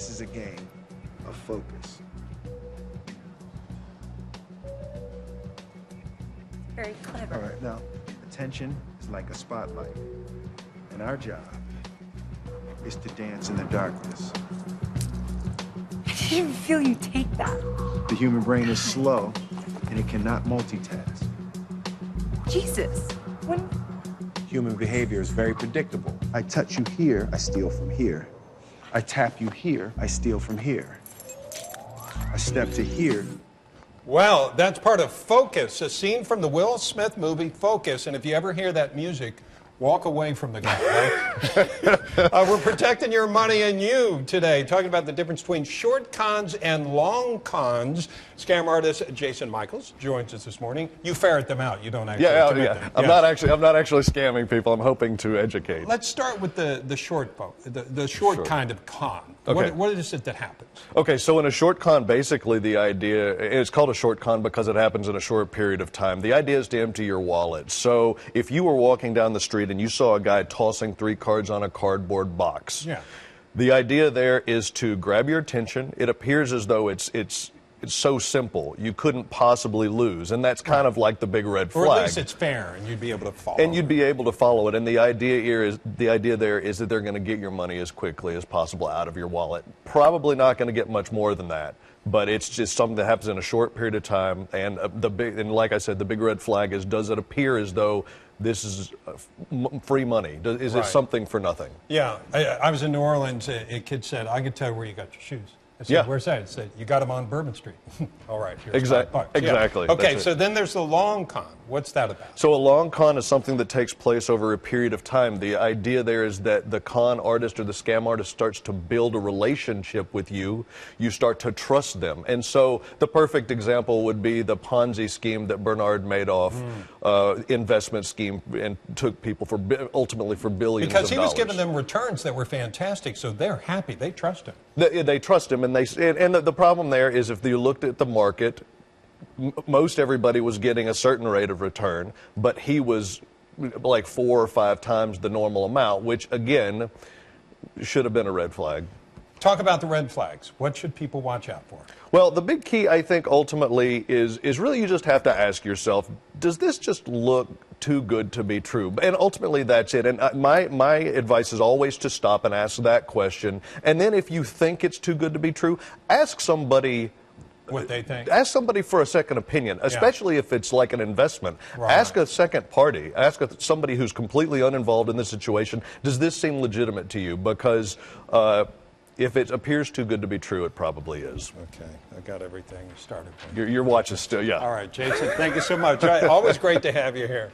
This is a game of focus. Very clever. All right, now, attention is like a spotlight. And our job is to dance in the darkness. I didn't feel you take that. The human brain is slow, and it cannot multitask. Jesus. When... Human behavior is very predictable. I touch you here, I steal from here. I tap you here, I steal from here. I step to here. Well, that's part of Focus, a scene from the Will Smith movie Focus. And if you ever hear that music, walk away from the guy, right? We're protecting your money and you today, talking about the difference between short cons and long cons. Scam artist Jason Michaels joins us this morning. You ferret them out. You don't actually commit them. I'm not actually scamming people. I'm hoping to educate. Let's start with the short Sure. kind of con. Okay. What is it that happens? Okay, so in a short con, basically the idea, it's called a short con because it happens in a short period of time. The idea is to empty your wallet. So if you were walking down the street and you saw a guy tossing 3 cards on a cardboard box, the idea there is to grab your attention. It appears as though it's so simple. You couldn't possibly lose. And that's kind of like the big red flag. Or at least it's fair and you'd be able to follow it. And you'd be able to follow it. And the idea there is that they're going to get your money as quickly as possible out of your wallet. Probably not going to get much more than that. But it's just something that happens in a short period of time. And and like I said, the big red flag is, does it appear as though this is free money? Is it something for nothing? Yeah. I was in New Orleans. A kid said, I can tell where you got your shoes. I said, where's that? He said, you got them on Bourbon Street. All right, here's $5. Exactly. Yeah. Okay, so then there's the long con. What's that about? So a long con is something that takes place over a period of time. The idea there is that the con artist or the scam artist starts to build a relationship with you. You start to trust them. And so the perfect example would be the Ponzi scheme that Bernard Madoff investment scheme and took people ultimately for billions because of he dollars. was giving them returns that were fantastic, so they're happy. They trust him. They trust him, and the problem there is if you looked at the market, most everybody was getting a certain rate of return, but he was like 4 or 5 times the normal amount, which again should have been a red flag. Talk about the red flags. What should people watch out for? Well, the big key, I think, ultimately is really you just have to ask yourself, does this just look too good to be true? And ultimately, that's it. And my advice is always to stop and ask that question. And then if you think it's too good to be true, ask somebody what they think. Ask somebody for a second opinion, especially if it's like an investment. Ask a second party. Ask somebody who's completely uninvolved in the situation. Does this seem legitimate to you? Because if it appears too good to be true, it probably is. Okay, I got everything started. Your watch is still, All right, Jason, thank you so much. Always great to have you here.